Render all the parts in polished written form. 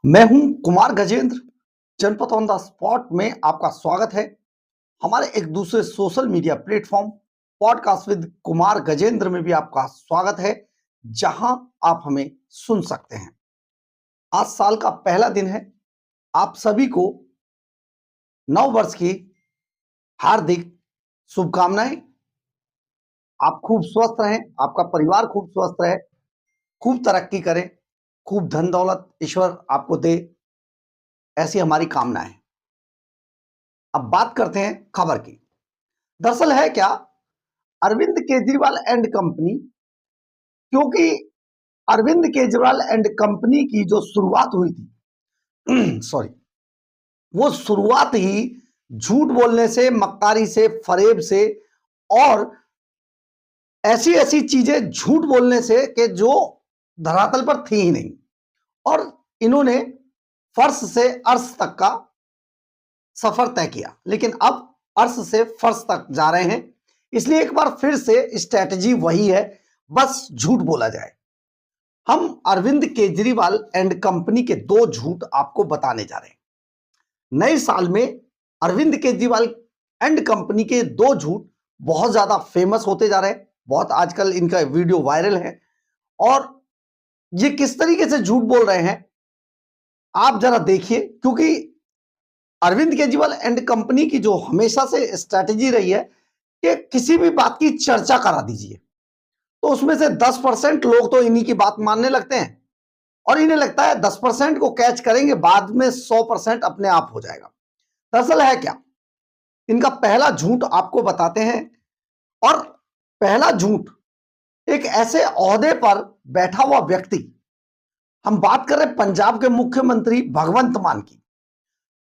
मैं हूं कुमार गजेंद्र। जनपद ऑन द स्पॉट में आपका स्वागत है। हमारे एक दूसरे social media platform podcast with Kumar Gajendra में भी आपका स्वागत है, जहां आप हमें सुन सकते हैं। आज साल का पहला दिन है। आप सभी को नव वर्ष की हार्दिक शुभकामनाएं। आप खूब स्वस्थ रहें, आपका परिवार खूब स्वस्थ रहे, खूब तरक्की करें, खूब धन दौलत ईश्वर आपको दे, ऐसी हमारी कामना है। अब बात करते हैं खबर की। दरअसल है क्या, अरविंद केजरीवाल एंड कंपनी, क्योंकि अरविंद केजरीवाल एंड कंपनी की जो शुरुआत हुई थी सॉरी, वो शुरुआत ही झूठ बोलने से, मक्कारी से, फरेब से और ऐसी ऐसी चीजें झूठ बोलने से कि जो धरातल पर थी ही नहीं। और इन्होंने फर्श से अर्श तक का सफर तय किया, लेकिन अब अर्श से फर्श तक जा रहे हैं। इसलिए एक बार फिर से स्ट्रैटेजी वही है, बस झूठ बोला जाए। हम अरविंद केजरीवाल एंड कंपनी के दो झूठ आपको बताने जा रहे हैं। नए साल में अरविंद केजरीवाल एंड कंपनी के दो झूठ बहुत ज्यादा फेमस होते जा रहे हैं। बहुत आजकल इनका वीडियो वायरल है और ये किस तरीके से झूठ बोल रहे हैं आप जरा देखिए। क्योंकि अरविंद केजरीवाल एंड कंपनी की जो हमेशा से स्ट्रैटेजी रही है कि किसी भी बात की चर्चा करा दीजिए, तो उसमें से 10% लोग तो इन्हीं की बात मानने लगते हैं और इन्हें लगता है 10% को कैच करेंगे, बाद में 100% अपने आप हो जाएगा। दरअसल है क्या, इनका पहला झूठ आपको बताते हैं। और पहला झूठ एक ऐसे ओहदे पर बैठा हुआ व्यक्ति, हम बात कर रहे हैं पंजाब के मुख्यमंत्री भगवंत मान की।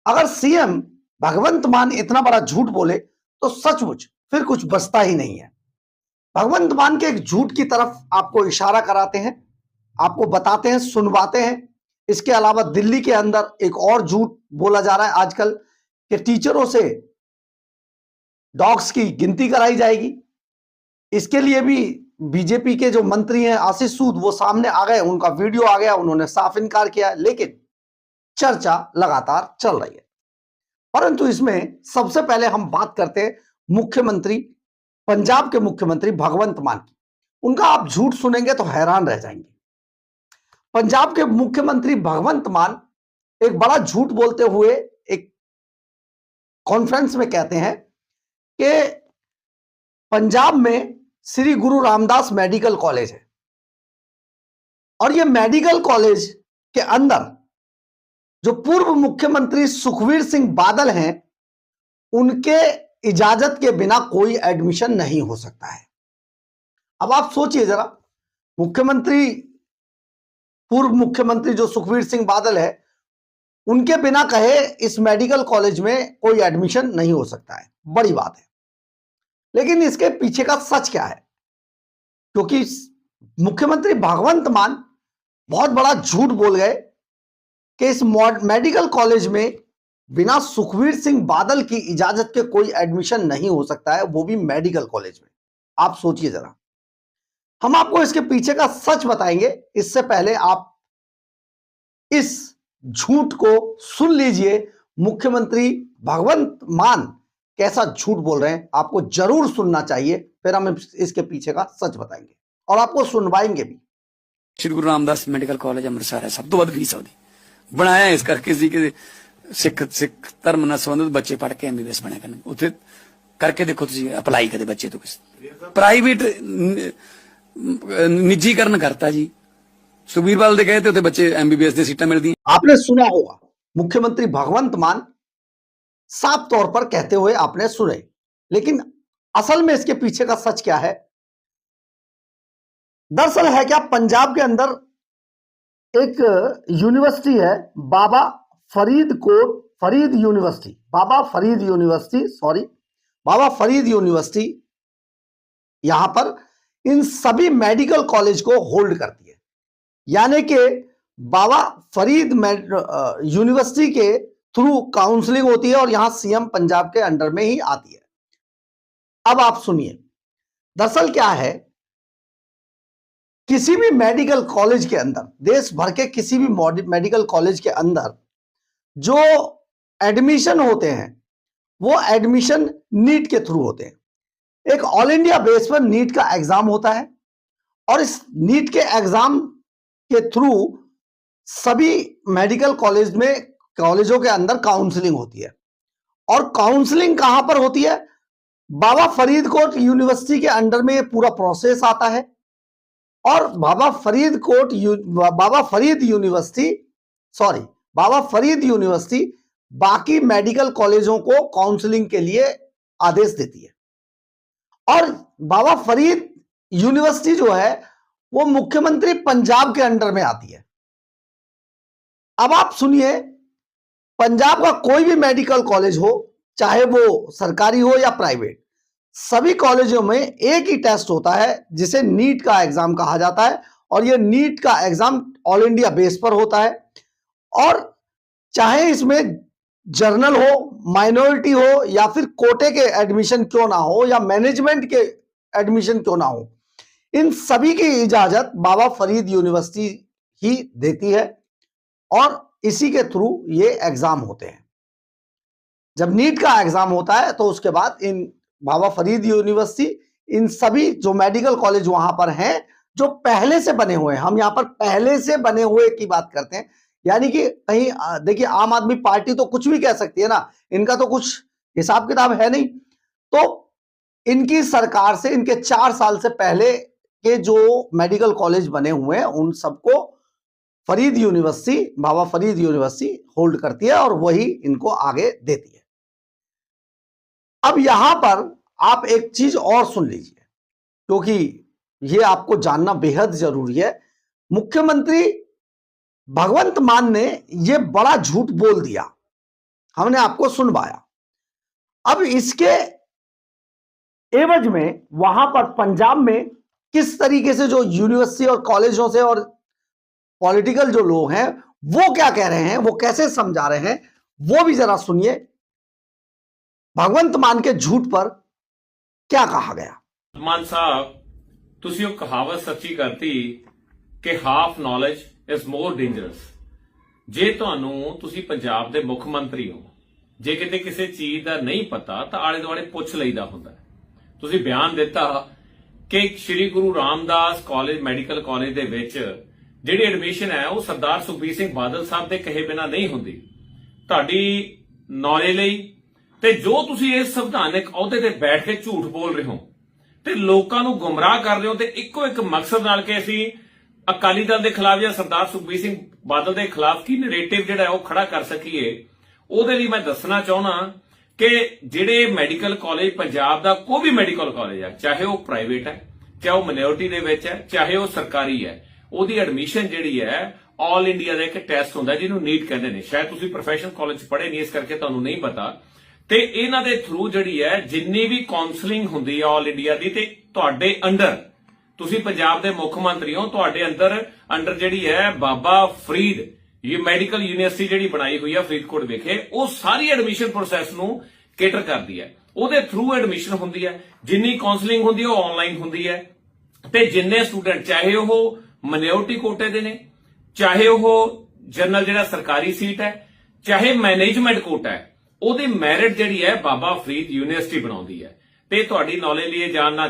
अगर सीएम भगवंत मान इतना बड़ा झूठ बोले तो सचमुच फिर कुछ बचता ही नहीं है। भगवंत मान के एक झूठ की तरफ आपको इशारा कराते हैं, आपको बताते हैं, सुनवाते हैं। इसके अलावा दिल्ली के अंदर एक और झूठ बोला जा रहा है आजकल कि टीचरों से डॉग्स की गिनती कराई जाएगी। इसके लिए भी बीजेपी के जो मंत्री हैं आशीष सूद, वो सामने आ गए, उनका वीडियो आ गया, उन्होंने साफ इनकार किया। लेकिन चर्चा लगातार चल रही है। परंतु इसमें सबसे पहले हम बात करते हैं मुख्यमंत्री, पंजाब के मुख्यमंत्री भगवंत मान की। उनका आप झूठ सुनेंगे तो हैरान रह जाएंगे। पंजाब के मुख्यमंत्री भगवंत मान एक बड़ा झूठ बोलते हुए एक कॉन्फ्रेंस में कहते हैं कि पंजाब में श्री गुरु रामदास मेडिकल कॉलेज है और यह मेडिकल कॉलेज के अंदर जो पूर्व मुख्यमंत्री सुखबीर सिंह बादल हैं, उनके इजाजत के बिना कोई एडमिशन नहीं हो सकता है। अब आप सोचिए जरा, मुख्यमंत्री, पूर्व मुख्यमंत्री जो सुखबीर सिंह बादल है, उनके बिना कहे इस मेडिकल कॉलेज में कोई एडमिशन नहीं हो सकता है। बड़ी बात है। लेकिन इसके पीछे का सच क्या है? क्योंकि मुख्यमंत्री भगवंत मान बहुत बड़ा झूठ बोल गए कि इस मेडिकल कॉलेज में बिना सुखबीर सिंह बादल की इजाजत के कोई एडमिशन नहीं हो सकता है, वो भी मेडिकल कॉलेज में। आप सोचिए जरा। हम आपको इसके पीछे का सच बताएंगे। इससे पहले आप इस झूठ को सुन लीजिए। मुख्यमंत्री भगवंत मान कैसा झूठ बोल रहे हैं, आपको जरूर सुनना चाहिए। फिर हम इसके पीछे का सच बताएंगे और आपको सुनवाएंगे भी। श्री गुरु रामदास मेडिकल कॉलेज अमृतसर है, सब तो वध फीस ਉਹਦੀ ਬਣਾਇਆ ਇਸ ਕਰਕੇ ਸੀ ਕਿ ਸਿੱਖ ਧਰਮ ਨਾਲ ਸੰਬੰਧਿਤ ਬੱਚੇ ਪੜ੍ਹ ਕੇ ਐਮਬੀਬੀਐਸ ਬਣਿਆ ਕਰਨ। ਉੱਥੇ ਕਰਕੇ ਦੇਖੋ ਤੁਸੀਂ ਅਪਲਾਈ ਕਦੇ ਬੱਚੇ ਤੋਂ ਕਿਸੇ ਪ੍ਰਾਈਵੇਟ ਨਿੱਜੀਕਰਨ ਕਰਤਾ ਜੀ। ਸੁਖਬੀਰ ਬਾਦਲ ਦੇ ਕਹੇ ਤੇ ਉੱਥੇ ਬੱਚੇ ਐਮਬੀਬੀਐਸ ਦੀਆਂ ਸੀਟਾਂ ਮਿਲਦੀਆਂ। आपने सुना होगा, मुख्यमंत्री भगवंत मान साफ तौर पर कहते हुए आपने सुने। लेकिन असल में इसके पीछे का सच क्या है? दरअसल है क्या, पंजाब के अंदर एक यूनिवर्सिटी है, बाबा फरीद यूनिवर्सिटी, बाबा फरीद यूनिवर्सिटी यहां पर इन सभी मेडिकल कॉलेज को होल्ड करती है। यानी कि बाबा फरीद यूनिवर्सिटी के थ्रू काउंसलिंग होती है और यहां सीएम पंजाब के अंडर में ही आती है। अब आप सुनिए, दरअसल क्या है, किसी भी मेडिकल कॉलेज के अंदर, देश भर के किसी भी मेडिकल कॉलेज के अंदर जो एडमिशन होते हैं वो एडमिशन नीट के थ्रू होते हैं। एक ऑल इंडिया बेस पर नीट का एग्जाम होता है और इस नीट के एग्जाम के थ्रू सभी मेडिकल कॉलेजों के अंदर काउंसलिंग होती है। और काउंसलिंग कहां पर होती है? बाबा फरीदकोट यूनिवर्सिटी के अंडर में ये पूरा प्रोसेस आता है। और बाबा फरीद यूनिवर्सिटी बाकी मेडिकल कॉलेजों को काउंसलिंग के लिए आदेश देती है। और बाबा फरीद यूनिवर्सिटी जो है वो मुख्यमंत्री पंजाब के अंडर में आती है। अब आप सुनिए, पंजाब का कोई भी मेडिकल कॉलेज हो, चाहे वो सरकारी हो या प्राइवेट, सभी कॉलेजों में एक ही टेस्ट होता है जिसे नीट का एग्जाम कहा जाता है। और ये नीट का एग्जाम ऑल इंडिया बेस पर होता है। और चाहे इसमें जर्नल हो, माइनॉरिटी हो या फिर कोटे के एडमिशन क्यों ना हो या मैनेजमेंट के एडमिशन क्यों ना हो, इन सभी की इजाजत बाबा फरीद यूनिवर्सिटी ही देती है और इसी के थ्रू ये एग्जाम होते हैं। जब नीट का एग्जाम होता है तो उसके बाद इन बाबा फरीद यूनिवर्सिटी इन सभी जो मेडिकल कॉलेज वहां पर हैं जो पहले से बने हुए हैं, हम यहां पर पहले से बने हुए की बात करते हैं, यानी कि कहीं देखिए आम आदमी पार्टी तो कुछ भी कह सकती है ना, इनका तो कुछ हिसाब किताब है नहीं। तो इनकी सरकार से इनके 4 साल से पहले के जो मेडिकल कॉलेज बने हुए हैं उन सबको बाबा फरीद यूनिवर्सिटी होल्ड करती है और वही इनको आगे देती है। अब यहां पर आप एक चीज और सुन लीजिए, क्योंकि ये आपको जानना बेहद जरूरी है। मुख्यमंत्री भगवंत मान ने ये बड़ा झूठ बोल दिया, हमने आपको सुनवाया। अब इसके एवज में वहां पर पंजाब में किस तरीके से जो यूनिवर्सिटी और कॉलेजों से और पॉलिटिकल जो लोग हैं वो क्या कह रहे हैं, वो कैसे समझा रहे हैं, वो भी जरा सुनिए। भगवंत मान के झूठ पर क्या कहा गया। मान साहब, ਤੁਸੀਂ ਉਹ ਕਹਾਵਤ ਸੱਚੀ ਕਰਤੀ ਕਿ half knowledge is more dangerous. ਜੇ ਤੁਸੀਂ ਪੰਜਾਬ ਦੇ ਮੁੱਖ ਮੰਤਰੀ ਹੋ, ਜੇ ਕਿਤੇ ਕਿਸੇ ਚੀਜ਼ ਦਾ ਨਹੀਂ ਪਤਾ ਤਾਂ ਆਲੇ ਦੁਆਲੇ ਪੁੱਛ ਲਈਦਾ ਹੁੰਦਾ। ਤੁਸੀਂ ਬਿਆਨ ਦਿੱਤਾ ਕਿ Shri Guru Ramdas college medical college ਦੇ ਵਿੱਚ ਜਿਹੜੀ ਐਡਮਿਸ਼ਨ ਹੈ ਉਹ ਸਰਦਾਰ ਸੁਖਬੀਰ ਸਿੰਘ ਬਾਦਲ ਸਾਹਿਬ ਦੇ ਕਹੇ ਬਿਨਾ ਨਹੀਂ ਹੁੰਦੀ। ਤੁਹਾਡੀ ਨੌਲੇਜ ਲਈ ਤੇ ਜੋ ਤੁਸੀਂ ਇਸ ਸੰਵਿਧਾਨਕ ਅਹੁਦੇ ਤੇ ਬੈਠ ਕੇ ਝੂਠ ਬੋਲ ਰਹੇ ਹੋ ਤੇ ਲੋਕਾਂ ਨੂੰ ਗੁੰਮਰਾਹ ਕਰ ਰਹੇ ਹੋ ਤੇ ਇੱਕੋ ਇੱਕ ਮਕਸਦ ਨਾਲ ਕਿ ਅਸੀਂ ਅਕਾਲੀ ਦਲ ਦੇ ਖਿਲਾਫ ਜਾਂ ਸਰਦਾਰ ਸੁਖਬੀਰ ਸਿੰਘ ਬਾਦਲ ਦੇ ਖਿਲਾਫ ਕੀ ਨੈਰੇਟਿਵ ਜਿਹੜਾ ਉਹ ਖੜਾ ਕਰ ਸਕੀਏ, ਉਹਦੇ ਲਈ ਮੈਂ ਦੱਸਣਾ ਚਾਹੁੰਦਾ ਕਿ ਜਿਹੜੇ ਮੈਡੀਕਲ ਕਾਲਜ ਪੰਜਾਬ ਦਾ ਕੋਈ ਵੀ ਮੈਡੀਕਲ ਕਾਲਜ ਹੈ, ਚਾਹੇ ਉਹ ਪ੍ਰਾਈਵੇਟ ਹੈ, ਚਾਹੇ ਉਹ ਮਾਈਨੋਰਿਟੀ ਦੇ ਵਿੱਚ ਹੈ, ਚਾਹੇ ਉਹ ਸਰਕਾਰੀ ਹੈ, ਉਹਦੀ ਐਡਮਿਸ਼ਨ ਜਿਹੜੀ ਹੈ ਆਲ ਇੰਡੀਆ ਦਾ ਇੱਕ ਟੈਸਟ ਹੁੰਦਾ ਜਿਹਨੂੰ ਨੀਟ ਕਹਿੰਦੇ ਨੇ। ਸ਼ਾਇਦ ਤੁਸੀਂ ਪ੍ਰੋਫੈਸ਼ਨਲ ਕਾਲਜ 'ਚ ਪੜ੍ਹੇ ਨਹੀਂ, ਇਸ ਕਰਕੇ ਤੁਹਾਨੂੰ ਨਹੀਂ ਪਤਾ। ਤੇ ਇਹਨਾਂ ਦੇ ਥਰੂ ਜਿਹੜੀ ਹੈ ਜਿੰਨੀ ਵੀ ਕਾਉਂਸਲਿੰਗ ਹੁੰਦੀ ਹੈ ਆਲ ਇੰਡੀਆ ਦੀ, ਤੇ ਤੁਹਾਡੇ ਅੰਡਰ ਤੁਸੀਂ ਪੰਜਾਬ ਦੇ ਮੁੱਖ ਮੰਤਰੀ ਹੋ, ਤੁਹਾਡੇ ਅੰਡਰ ਜਿਹੜੀ ਹੈ ਬਾਬਾ ਫਰੀਦ ਇਹ ਮੈਡੀਕਲ ਯੂਨੀਵਰਸਿਟੀ ਜਿਹੜੀ ਬਣਾਈ ਹੋਈ ਹੈ ਫਰੀਦਕੋਟ ਵਿਖੇ, ਉਹ ਸਾਰੀ ਐਡਮਿਸ਼ਨ ਪ੍ਰੋਸੈਸ ਨੂੰ ਕੇਟਰ ਕਰਦੀ ਹੈ। ਉਹਦੇ ਥਰੂ ਐਡਮਿਸ਼ਨ ਹੁੰਦੀ ਹੈ, ਜਿੰਨੀ ਕਾਉਂਸਲਿੰਗ ਹੁੰਦੀ ਹੈ ਉਹ ਆਨਲਾਈਨ ਹੁੰਦੀ ਹੈ। ਤੇ ਜਿੰਨੇ ਸਟੂਡੈਂਟ ਚਾਹੇ ਉਹ ਮਾਈਨੋਰਿਟੀ ਕੋਟੇ ਦੇ ਨੇ, ਚਾਹੇ ਉਹ ਜਨਰਲ ਜਿਹੜਾ ਸਰਕਾਰੀ ਸੀਟ ਹੈ, ਚਾਹੇ ਮੈਨੇਜਮੈਂਟ ਕੋਟਾ ਹੈ, ਉਹਦੀ ਮੈਰਿਟ ਜਿਹੜੀ ਹੈ ਬਾਬਾ ਫਰੀਦ ਯੂਨੀਵਰਸਿਟੀ ਬਣਾਉਂਦੀ ਹੈ। ਤੇ ਤੁਹਾਡੀ ਨੌਲੇਜ ਲਈ ਇਹ ਜਾਣਨਾ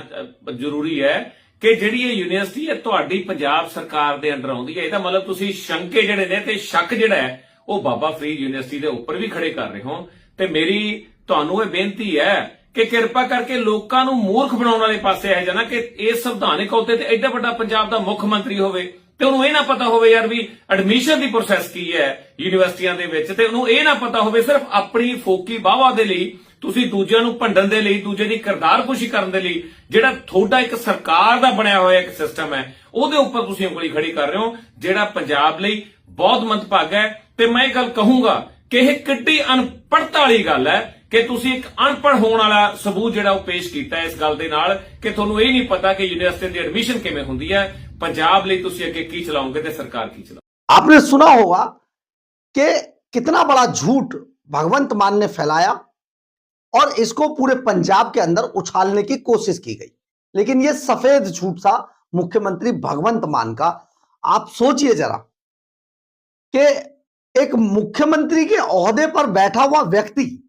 ਜ਼ਰੂਰੀ ਹੈ ਕਿ ਜਿਹੜੀ ਇਹ ਯੂਨੀਵਰਸਿਟੀ ਹੈ ਤੁਹਾਡੀ ਪੰਜਾਬ ਸਰਕਾਰ ਦੇ ਅੰਡਰ ਆਉਂਦੀ ਹੈ। ਇਹਦਾ ਮਤਲਬ ਤੁਸੀਂ ਸ਼ੰਕੇ ਜਿਹੜੇ ਨੇ ਤੇ ਸ਼ੱਕ ਜਿਹੜਾ ਹੈ ਉਹ ਬਾਬਾ ਫਰੀਦ ਯੂਨੀਵਰਸਿਟੀ ਦੇ ਉੱਪਰ ਵੀ ਖੜੇ ਕਰ ਰਹੇ ਹੋ। ਤੇ ਮੇਰੀ ਤੁਹਾਨੂੰ ਇਹ ਬੇਨਤੀ ਹੈ ਕਿ ਕਿਰਪਾ ਕਰਕੇ ਲੋਕਾਂ ਨੂੰ ਮੂਰਖ ਬਣਾਉਣ ਵਾਲੇ ਪਾਸੇ ਆ ਜਾਣਾ ਕਿ ਇਸ ਸੰਵਿਧਾਨਕ ਅਹੁਦੇ ਤੇ ਐਡਾ ਵੱਡਾ ਪੰਜਾਬ ਦਾ ਮੁੱਖ ਮੰਤਰੀ ਹੋਵੇ ਤੇ ਉਹਨੂੰ ਇਹ ਨਾ ਪਤਾ ਹੋਵੇ ਯਾਰ ਵੀ ਐਡਮਿਸ਼ਨ ਦੀ ਪ੍ਰੋਸੈਸ ਕੀ ਹੈ ਯੂਨੀਵਰਸਿਟੀਆਂ ਦੇ ਵਿੱਚ, ਤੇ ਉਹਨੂੰ ਇਹ ਨਾ ਪਤਾ ਹੋਵੇ ਸਿਰਫ ਆਪਣੀ ਫੋਕੀ ਵਾਹਵਾ ਦੇ ਲਈ ਤੁਸੀਂ ਦੂਜਿਆਂ ਨੂੰ ਭੰਡਣ ਦੇ ਲਈ, ਦੂਜੇ ਦੀ ਕਿਰਦਾਰਕੁਸ਼ੀ ਕਰਨ ਦੇ ਲਈ ਜਿਹੜਾ ਤੁਹਾਡਾ ਇੱਕ ਸਰਕਾਰ ਦਾ ਬਣਿਆ ਹੋਇਆ ਇੱਕ ਸਿਸਟਮ ਹੈ ਉਹਦੇ ਉੱਪਰ ਤੁਸੀਂ ਉਂਗਲੀ ਖੜੀ ਕਰ ਰਹੇ ਹੋ, ਜਿਹੜਾ ਪੰਜਾਬ ਲਈ ਬਹੁਤ ਮੰਦਭਾਗਾ ਹੈ। ਤੇ ਮੈਂ ਇਹ ਗੱਲ ਕਹੂੰਗਾ ਕਿ ਇਹ ਕਿੱਡੀ ਅਨਪੜ੍ਹਤਾ ਵਾਲੀ ਗੱਲ ਹੈ ਕਿ ਤੁਸੀਂ ਇੱਕ ਅਨਪੜ੍ਹ ਹੋਣ ਵਾਲਾ ਸਬੂਤ ਜਿਹੜਾ ਉਹ ਪੇਸ਼ ਕੀਤਾ ਇਸ ਗੱਲ ਦੇ ਨਾਲ ਕਿ ਤੁਹਾਨੂੰ ਇਹ ਨਹੀਂ ਪਤਾ ਕਿ ਯੂਨੀਵਰਸਿਟੀ ਦੀ ਐਡਮਿਸ਼ਨ ਕਿਵੇਂ ਹੁੰਦੀ ਹੈ। पंजाब ਲਈ ਤੁਸੀਂ ਅੱਗੇ ਕੀ ਚਲਾਓਗੇ ਤੇ ਸਰਕਾਰ ਕੀ ਚਲਾओगे। आपने सुना होगा कि कितना बड़ा झूठ भगवंत मान ने फैलाया और इसको पूरे पंजाब के अंदर उछालने की कोशिश की गई, लेकिन यह सफेद झूठ था, मुख्यमंत्री भगवंत मान का। आप सोचिए जरा कि एक मुख्यमंत्री के ओहदे पर बैठा हुआ व्यक्ति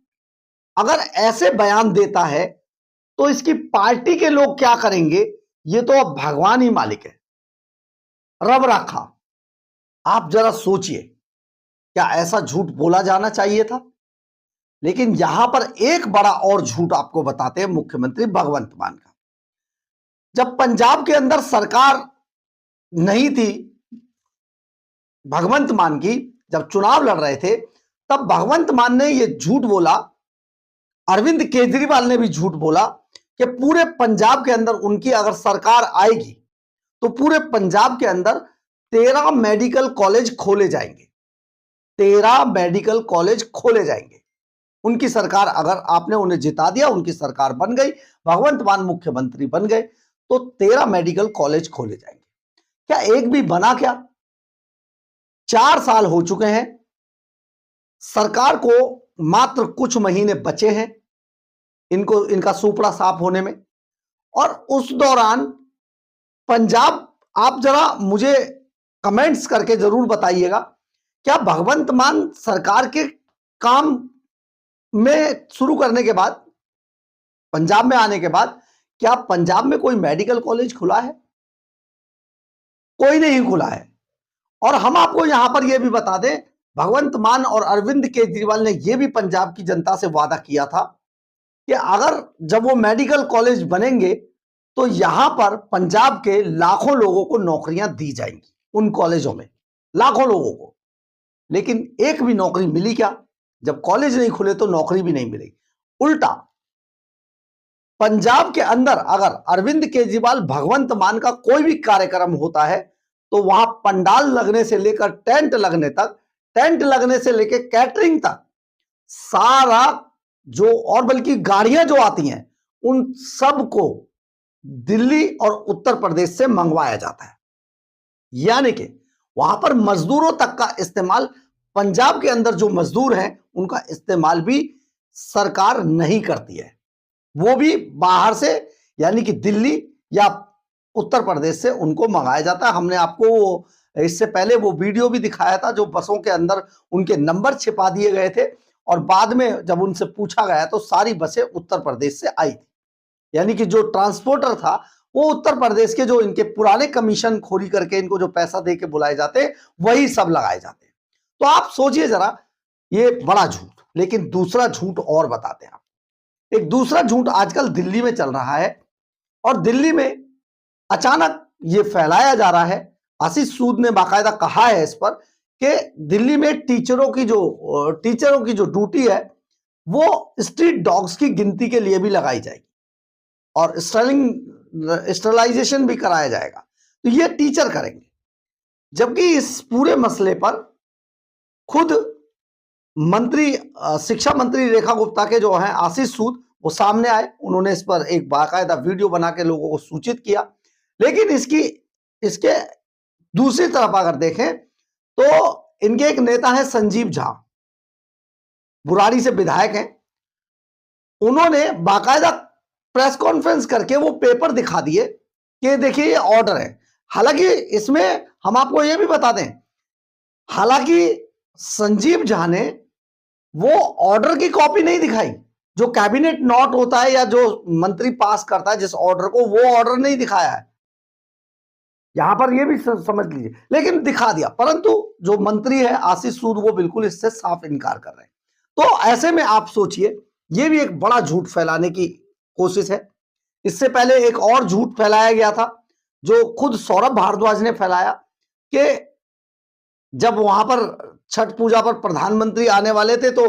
अगर ऐसे बयान देता है तो इसकी पार्टी के लोग क्या करेंगे, ये तो अब भगवान ही मालिक है, रब रखा। आप जरा सोचिए, क्या ऐसा झूठ बोला जाना चाहिए था? लेकिन यहां पर एक बड़ा और झूठ आपको बताते हैं मुख्यमंत्री भगवंत मान का। जब पंजाब के अंदर सरकार नहीं थी भगवंत मान की, जब चुनाव लड़ रहे थे, तब भगवंत मान ने यह झूठ बोला, अरविंद केजरीवाल ने भी झूठ बोला कि पूरे पंजाब के अंदर उनकी अगर सरकार आएगी तो पूरे पंजाब के अंदर 13 मेडिकल कॉलेज खोले जाएंगे। 13 मेडिकल कॉलेज खोले जाएंगे उनकी सरकार, अगर आपने उन्हें जिता दिया, उनकी सरकार बन गई, भगवंत मान मुख्यमंत्री बन गए, तो 13 मेडिकल कॉलेज खोले जाएंगे। क्या एक भी बना? क्या 4 साल हो चुके हैं, सरकार को मात्र कुछ महीने बचे हैं इनका सुपड़ा साफ होने में, और उस दौरान पंजाब, आप जरा मुझे कमेंट्स करके जरूर बताइएगा, क्या भगवंत मान सरकार के काम में शुरू करने के बाद, पंजाब में आने के बाद, क्या पंजाब में कोई मेडिकल कॉलेज खुला है? कोई नहीं खुला है। और हम आपको यहां पर यह भी बता दें, भगवंत मान और अरविंद केजरीवाल ने यह भी पंजाब की जनता से वादा किया था कि अगर जब वो मेडिकल कॉलेज बनेंगे तो यहां पर पंजाब के लाखों लोगों को नौकरियां दी जाएंगी उन कॉलेजों में, लाखों लोगों को। लेकिन एक भी नौकरी मिली क्या? जब कॉलेज नहीं खुले तो नौकरी भी नहीं मिली। उल्टा पंजाब के अंदर अगर अरविंद केजरीवाल भगवंत मान का कोई भी कार्यक्रम होता है तो वहां पंडाल लगने से लेकर टेंट लगने तक, टेंट लगने से लेकर कैटरिंग तक, सारा जो, और बल्कि गाड़ियां जो आती हैं उन सबको दिल्ली और उत्तर प्रदेश से मंगवाया जाता है। यानी कि वहां पर मजदूरों तक का इस्तेमाल, पंजाब के अंदर जो मजदूर हैं उनका इस्तेमाल भी सरकार नहीं करती है, वो भी बाहर से, यानी कि दिल्ली या उत्तर प्रदेश से उनको मंगाया जाता है। हमने आपको इससे पहले वो वीडियो भी दिखाया था जो बसों के अंदर उनके नंबर छिपा दिए गए थे और बाद में जब उनसे पूछा गया तो सारी बसें उत्तर प्रदेश से आई थी। यानी कि जो ट्रांसपोर्टर था वो उत्तर प्रदेश के, जो इनके पुराने कमीशन खोरी करके इनको जो पैसा दे के बुलाए जाते हैं वही सब लगाए जाते हैं। तो आप सोचिए जरा, ये बड़ा झूठ। लेकिन दूसरा झूठ और बताते हैं आप। एक दूसरा झूठ आजकल दिल्ली में चल रहा है और दिल्ली में अचानक ये फैलाया जा रहा है। आशीष सूद ने बाकायदा कहा है इस पर कि दिल्ली में टीचरों की जो ड्यूटी है वो स्ट्रीट डॉग्स की गिनती के लिए भी लगाई जाएगी और स्टरलाइजेशन भी कराया जाएगा। तो ये टीचर करेंगे, जबकि इस पूरे मसले पर खुद मंत्री, शिक्षा मंत्री रेखा गुप्ता के जो हैं आशीष सूद, वो सामने आए, उन्होंने इस पर एक बाकायदा वीडियो बना के लोगों को सूचित किया। लेकिन इसके दूसरी तरफ अगर देखें तो इनके एक नेता है संजीव झा, बुराड़ी से विधायक हैं, उन्होंने बाकायदा प्रेस कॉन्फ्रेंस करके वो पेपर दिखा दिए कि देखिए ये ऑर्डर है। हालांकि इसमें हम आपको ये भी बता दें, हालांकि संजीव झा ने वो ऑर्डर की कॉपी नहीं दिखाई, जो कैबिनेट नोट होता है या जो मंत्री पास करता है जिस ऑर्डर को, वो ऑर्डर नहीं दिखाया है। यहां पर ये भी समझ लीजिए, लेकिन दिखा दिया। परंतु जो मंत्री है आशीष सूद, वो बिल्कुल इससे साफ इनकार कर रहे हैं। तो ऐसे में आप सोचिए, ये भी एक बड़ा झूठ फैलाने की कोशिश है। इससे पहले एक और झूठ फैलाया गया था जो खुद सौरभ भारद्वाज ने फैलाया कि जब वहां पर छठ पूजा पर प्रधानमंत्री आने वाले थे तो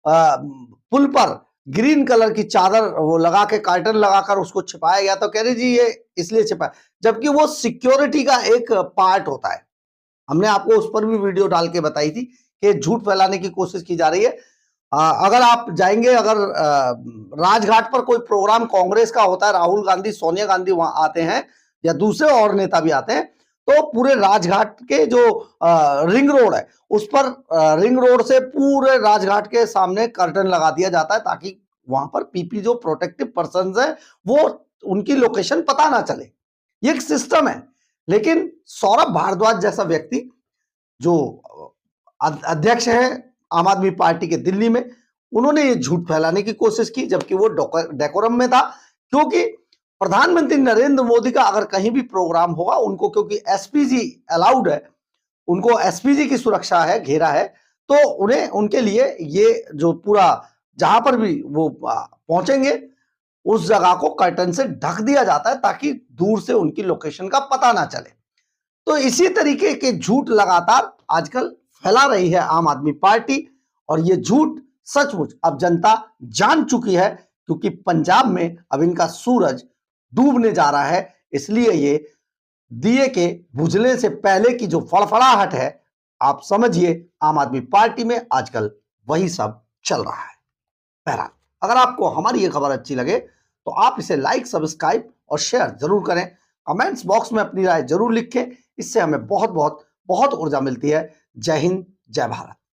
पुल पर ग्रीन कलर की चादर वो लगा के, कर्टन लगाकर उसको छिपाया गया। तो कह रहे जी ये इसलिए छिपाया, जबकि वो सिक्योरिटी का एक पार्ट होता है। हमने आपको उस पर भी वीडियो डाल के बताई थी कि झूठ फैलाने की कोशिश की जा रही है। अगर आप जाएंगे, अगर राजघाट पर कोई प्रोग्राम कांग्रेस का होता है, राहुल गांधी, सोनिया गांधी वहां आते हैं या दूसरे और नेता भी आते हैं, तो पूरे राजघाट के जो रिंग रोड है उस पर, रिंग रोड से पूरे राजघाट के सामने कर्टन लगा दिया जाता है ताकि वहां पर पीपी जो प्रोटेक्टिव पर्संस है वो, उनकी लोकेशन पता ना चले। ये एक सिस्टम है। लेकिन सौरभ भारद्वाज जैसा व्यक्ति जो अध्यक्ष है आम आदमी पार्टी के दिल्ली में, उन्होंने ये झूठ फैलाने की कोशिश की, जबकि वो डेकोरम में था। क्योंकि प्रधानमंत्री नरेंद्र मोदी का अगर कहीं भी प्रोग्राम होगा, उनको क्योंकि एसपीजी अलाउड है, उनको एसपीजी की सुरक्षा है, घेरा है, तो उन्हें उनके लिए ये जो पूरा जहां पर भी वो पहुंचेंगे उस जगह को कर्टन से ढक दिया जाता है ताकि दूर से उनकी लोकेशन का पता ना चले। तो इसी तरीके के झूठ लगातार आजकल फैला रही है आम आदमी पार्टी, और ये झूठ सचमुच अब जनता जान चुकी है, क्योंकि पंजाब में अब इनका सूरज डूबने जा रहा है। इसलिए ये दिए के बुझने से पहले की जो फड़फड़ाहट है, आप समझिए आम आदमी पार्टी में आजकल वही सब चल रहा है। बहरहाल, अगर आपको हमारी ये खबर अच्छी लगे तो आप इसे लाइक, सब्सक्राइब और शेयर जरूर करें। कमेंट्स बॉक्स में अपनी राय जरूर लिखें, इससे हमें बहुत बहुत बहुत ऊर्जा मिलती है। जय हिंद, जय भारत।